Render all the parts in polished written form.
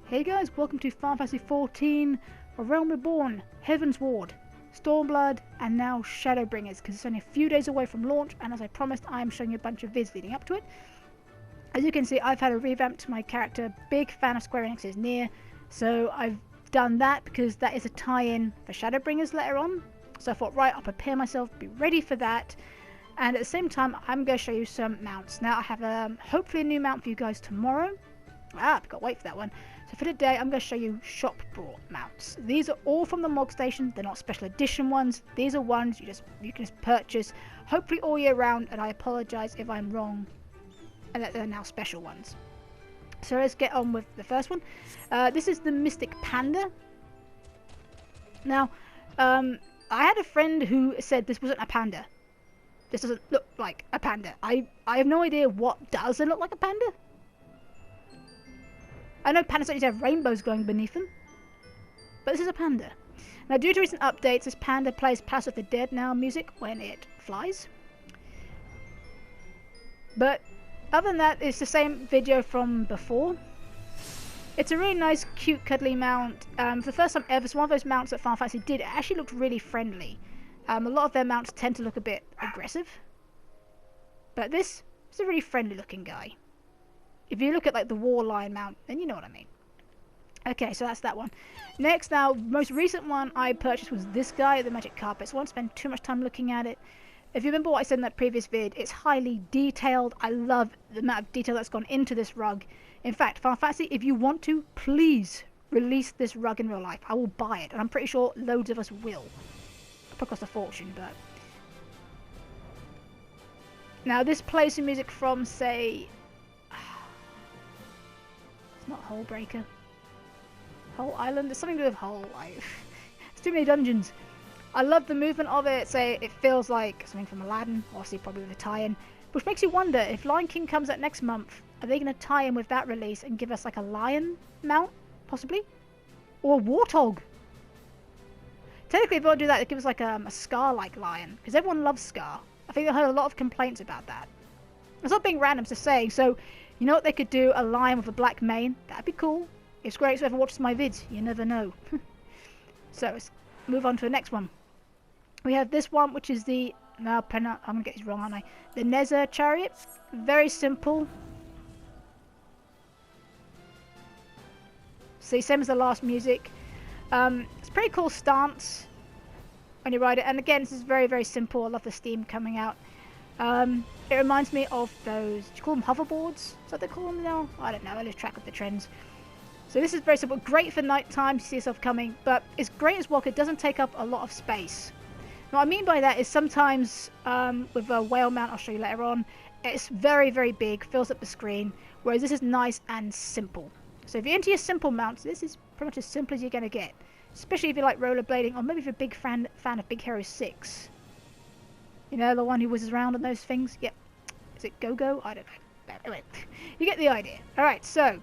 Hey guys, welcome to Final Fantasy 14, A Realm Reborn, Heaven's Ward, Stormblood, and now Shadowbringers, because it's only a few days away from launch, and as I promised, I am showing you a bunch of vids leading up to it. As you can see, I've had a revamp to my character, big fan of Square Enix's Nier, so I've done that because that is a tie-in for Shadowbringers later on. So I thought, right, I'll prepare myself, be ready for that, and at the same time, I'm going to show you some mounts. Now, I have hopefully a new mount for you guys tomorrow. I've got to wait for that one. So for today, I'm going to show you shop brought mounts. These are all from the Mog Station. They're not special edition ones. These are ones you can just purchase, hopefully all year round. And I apologise if I'm wrong, and that they're now special ones. So let's get on with the first one. This is the Mystic Panda. Now, I had a friend who said this wasn't a panda. This doesn't look like a panda. I have no idea what does it look like a panda. I know pandas don't need to have rainbows going beneath them, but this is a panda. Now, due to recent updates, this panda plays Pass of the Dead Now music when it flies. But other than that, it's the same video from before. It's a really nice, cute, cuddly mount. For the first time ever, it's one of those mounts that Final Fantasy did. It actually looked really friendly. A lot of their mounts tend to look a bit aggressive, but this is a really friendly looking guy. If you look at like the War Lion mount, then you know what I mean. Okay, so that's that one. Next, now, most recent one I purchased was this guy, the Magic Carpet. So I won't spend too much time looking at it. If you remember what I said in that previous vid, it's highly detailed. I love the amount of detail that's gone into this rug. In fact, Final Fantasy, if you want to, please release this rug in real life. I will buy it, and I'm pretty sure loads of us will. It'll cost a fortune, but... Now, this plays some music from, say... Not Hole Breaker. Hole Island? There's something to do with Hole. It's too many dungeons. I love the movement of it. Say it feels like something from Aladdin, obviously probably with a tie-in. Which makes you wonder, if Lion King comes out next month, are they going to tie in with that release and give us like a lion mount, possibly? Or a warthog? Technically, if they want to do that, they give us like a Scar-like lion, because everyone loves Scar. I think I heard a lot of complaints about that. It's not being random, it's just saying. So, you know what they could do? A lion with a black mane. That'd be cool. It's great if whoever watches my vids. You never know. So, let's move on to the next one. We have this one, which is the... No, I'm going to get this wrong, aren't I? The Nezzer Cherry. Very simple. See, same as the last music. It's a pretty cool stance when you ride it. And again, this is very, very simple. I love the steam coming out. It reminds me of those, do you call them hoverboards? Is that what they call them now? I don't know, I lose track of the trends. So this is very simple, great for night time to see yourself coming, but it's great as well because it doesn't take up a lot of space. Now what I mean by that is sometimes with a whale mount, I'll show you later on, it's very, very big, fills up the screen, whereas this is nice and simple. So if you're into your simple mounts, this is pretty much as simple as you're going to get. Especially if you like rollerblading, or maybe if you're a big fan of Big Hero 6. You know, the one who whizzes around on those things? Yep. Is it Go-Go? I don't know. Anyway, you get the idea. Alright, so,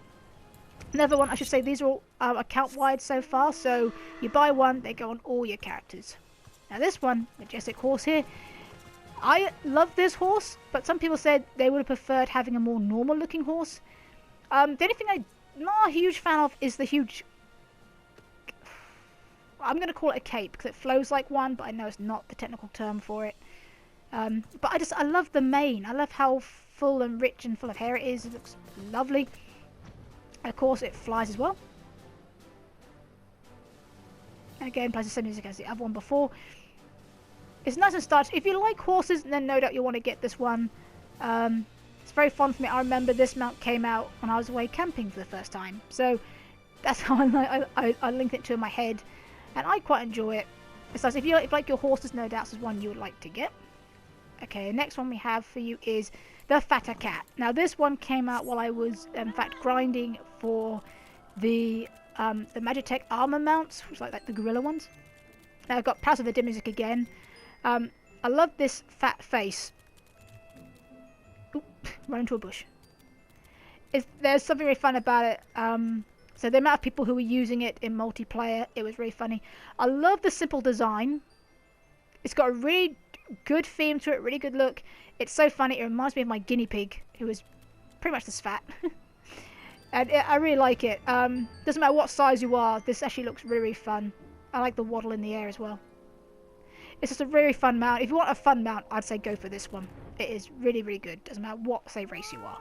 another one, I should say, these are all account-wide so far, so you buy one, they go on all your characters. Now this one, Majestic Horse here, I love this horse, but some people said they would have preferred having a more normal-looking horse. The only thing I'm not a huge fan of is the huge... I'm going to call it a cape, because it flows like one, but I know it's not the technical term for it. But I love the mane. I love how full and rich and full of hair it is. It looks lovely. And of course, it flies as well. And again, plays the same music as the other one before. It's nice and stylish. If you like horses, then no doubt you'll want to get this one. It's very fun for me. I remember this mount came out when I was away camping for the first time. So that's how I linked it to in my head. And I quite enjoy it. It's nice. If you like your horses, no doubt this is one you would like to get. Okay, the next one we have for you is the Fatter Cat. Now this one came out while I was in fact grinding for the Magitech armor mounts, which are like the gorilla ones. Now I've got Pass of the Dead music again. I love this fat face. Oop, run into a bush. There's something really fun about it. So the amount of people who were using it in multiplayer, it was really funny. I love the simple design. It's got a really good theme to it, really good look. It's so funny, it reminds me of my guinea pig, who is pretty much this fat. And I really like it. Doesn't matter what size you are, this actually looks really, really fun. I like the waddle in the air as well. It's just a really fun mount. If you want a fun mount, I'd say go for this one. It is really, really good. Doesn't matter what, say, race you are.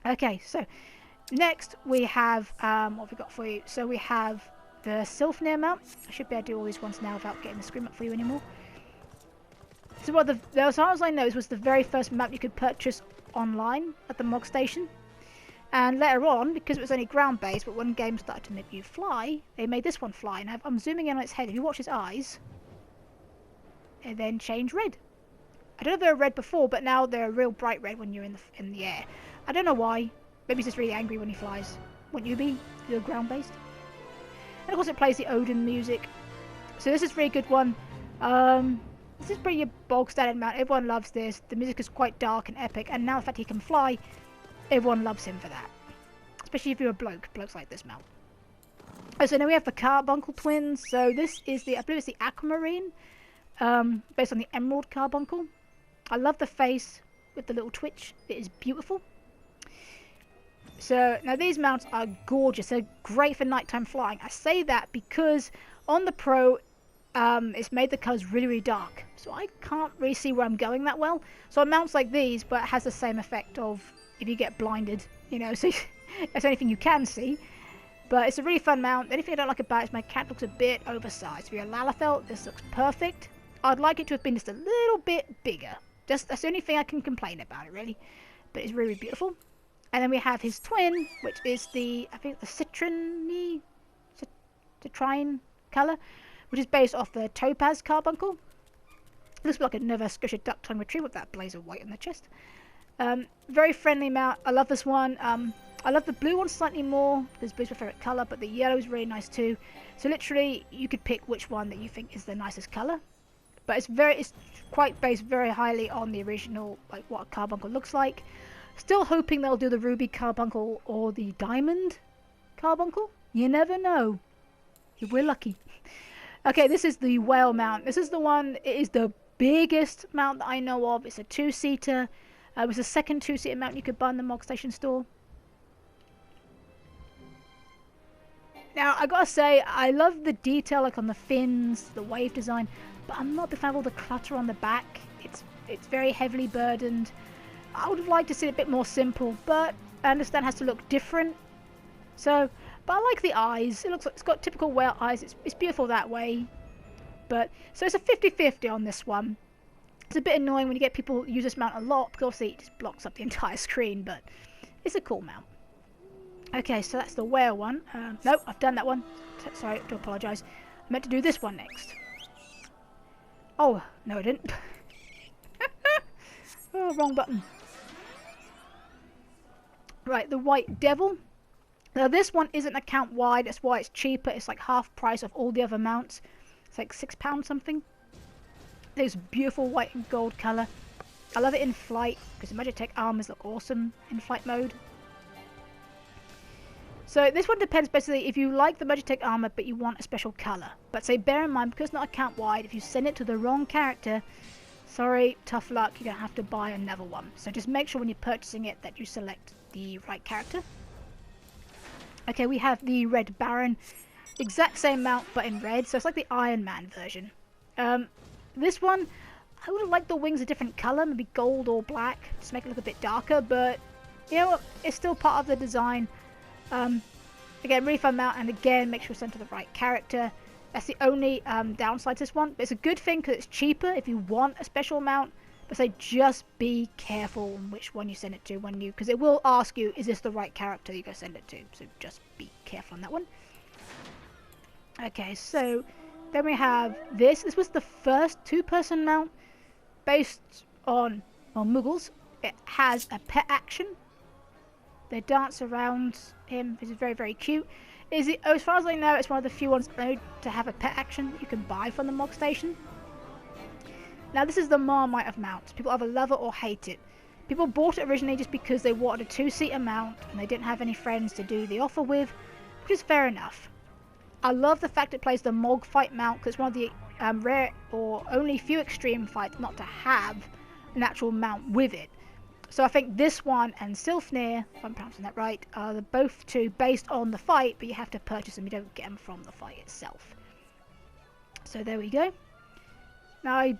Okay, so next we have, what have we got for you? So we have the Silph mount. I should be able to do all these ones now without getting the screen up for you anymore. So what as far as I know, this was the very first map you could purchase online at the Mog Station. And later on, because it was only ground-based, but when games started to make you fly, they made this one fly. And I'm zooming in on its head. If you watch its eyes, and then change red. I don't know if they were red before, but now they're a real bright red when you're in the air. I don't know why. Maybe he's just really angry when he flies. Wouldn't you be? You're ground-based. And of course it plays the Odin music. So this is a really good one. This is pretty bog standard mount. Everyone loves this. The music is quite dark and epic. And now the fact he can fly, everyone loves him for that. Especially if you're a bloke. Blokes like this mount. Oh, so now we have the Carbuncle twins. So this is I believe it's the Aquamarine. Based on the Emerald Carbuncle. I love the face with the little twitch. It is beautiful. So now these mounts are gorgeous. They're great for nighttime flying. I say that because on the Pro, it's made the colours really, really dark. So I can't really see where I'm going that well. So on mounts like these, but it has the same effect of if you get blinded, you know, so that's the only thing you can see. But it's a really fun mount. The only thing I don't like about it is my cat looks a bit oversized. If you're a Lalafell, this looks perfect. I'd like it to have been just a little bit bigger. That's the only thing I can complain about it, really. But it's really, really beautiful. And then we have his twin, which is I think the citrine colour, which is based off the Topaz Carbuncle. Looks like a Nova Scotia duck tongue retriever with that blaze of white on the chest. Very friendly mount. I love this one. I love the blue one slightly more because blue's my favourite colour, but the yellow is really nice too. So literally, you could pick which one that you think is the nicest colour. But it's quite based very highly on the original, like what a carbuncle looks like. Still hoping they'll do the ruby carbuncle or the diamond carbuncle. You never know. If we're lucky. Okay, this is the whale mount. This is the one. It is the biggest mount that I know of. It's a two-seater. It was the second two-seater mount you could buy in the Mog Station store. Now, I gotta say, I love the detail, like on the fins, the wave design, but I'm not a big fan of all the clutter on the back. It's very heavily burdened. I would have liked to see it a bit more simple, but I understand it has to look different. So, but I like the eyes. It looks like it's got typical whale eyes. It's beautiful that way. But so it's a 50-50 on this one. It's a bit annoying when you get people who use this mount a lot, because obviously it just blocks up the entire screen, but it's a cool mount. Okay, so that's the whale one. No, I've done that one. Sorry, I do apologise. I meant to do this one next. Oh, no I didn't. Oh, wrong button. Right, the White Devil. Now this one isn't account wide, that's why it's cheaper. It's like half price of all the other mounts. It's like £6 something. It's beautiful white and gold colour. I love it in flight because the Magitech armors look awesome in flight mode. So this one depends basically if you like the Magitech armor but you want a special colour. But say bear in mind, because it's not account wide, if you send it to the wrong character, sorry, tough luck, you're going to have to buy another one. So just make sure when you're purchasing it that you select the right character. Okay, we have the Red Baron. Exact same mount but in red, so it's like the Iron Man version. This one, I would have liked the wings a different colour, maybe gold or black, just make it look a bit darker, but you know what, it's still part of the design. Again, really fun mount, and again, make sure you send to the right character. That's the only downside to this one, but it's a good thing because it's cheaper if you want a special mount. But say just be careful on which one you send it to because it will ask you, is this the right character you go send it to? So just be careful on that one. Okay, so then we have this. This was the first two-person mount based on Muggles. It has a pet action. They dance around him. This is very, very cute. As far as I know, it's one of the few ones to have a pet action that you can buy from the Mog Station. Now this is the Marmite of Mouth. People either love it or hate it. People bought it originally just because they wanted a two-seater mount and they didn't have any friends to do the offer with, which is fair enough. I love the fact it plays the Mog fight mount because it's one of the rare or only few extreme fights not to have an actual mount with it. So I think this one and Silph, if I'm pronouncing that right, are the both two based on the fight, but you have to purchase them. You don't get them from the fight itself. So there we go. Now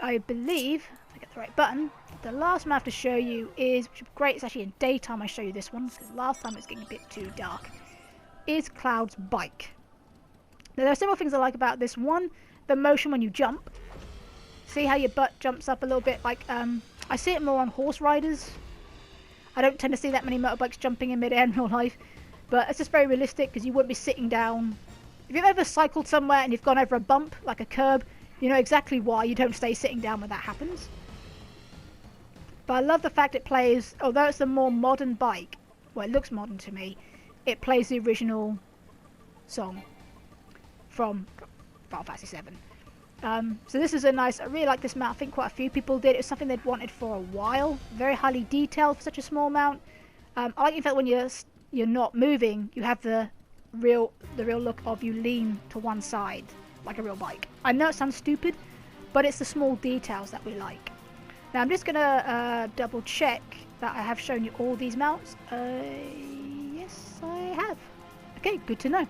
I believe, if I get the right button, the last one I have to show you is, which is great, it's actually in daytime I show you this one, because last time it was getting a bit too dark, is Cloud's bike. Now there are several things I like about this. One, the motion when you jump. See how your butt jumps up a little bit, like, I see it more on horse riders. I don't tend to see that many motorbikes jumping in mid-air in real life, but it's just very realistic because you wouldn't be sitting down. If you've ever cycled somewhere and you've gone over a bump, like a curb, you know exactly why you don't stay sitting down when that happens. But I love the fact it plays, although it's a more modern bike, well, it looks modern to me, it plays the original song from Final Fantasy VII. So this is a nice, I really like this mount. I think quite a few people did. It was something they'd wanted for a while. Very highly detailed for such a small mount. I like in fact when you're not moving, you have the real look of you lean to one side like a real bike. I know it sounds stupid, but it's the small details that we like. Now I'm just gonna double check that I have shown you all these mounts. Yes, I have. Okay, good to know.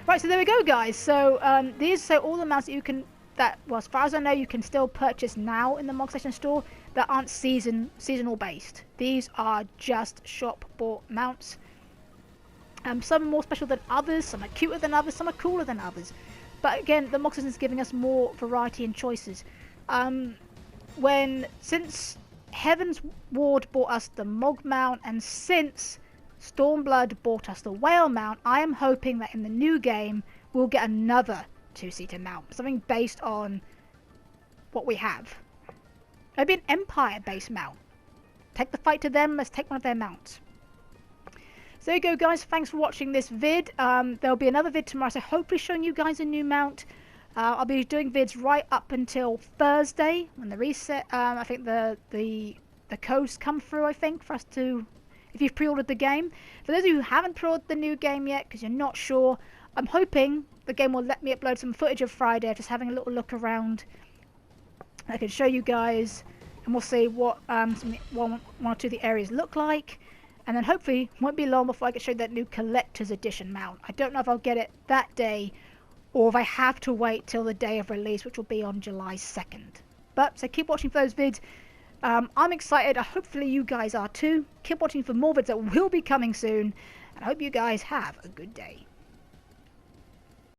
Right, so there we go, guys. So these are all the mounts that you can. That, well, as far as I know, you can still purchase now in the Mog Station store that aren't seasonal based. These are just shop bought mounts. Some are more special than others, some are cuter than others, some are cooler than others. But again, the Mog Station is giving us more variety and choices. Since Heaven's Ward bought us the Mog mount, and since Stormblood bought us the Whale mount, I am hoping that in the new game we'll get another two-seater mount, something based on what we have. Maybe an Empire-based mount. Take the fight to them, let's take one of their mounts. So there you go, guys. Thanks for watching this vid. There'll be another vid tomorrow, so hopefully showing you guys a new mount. I'll be doing vids right up until Thursday when the reset. I think the codes come through, I think, for us to, if you've pre-ordered the game. For those of you who haven't pre-ordered the new game yet because you're not sure, I'm hoping the game will let me upload some footage of Friday, just having a little look around. I can show you guys, and we'll see what one or two of the areas look like. And then hopefully, it won't be long before I can show you that new Collector's Edition mount. I don't know if I'll get it that day, or if I have to wait till the day of release, which will be on July 2nd. But, so keep watching for those vids. I'm excited. Hopefully you guys are too. Keep watching for more vids that will be coming soon. And I hope you guys have a good day.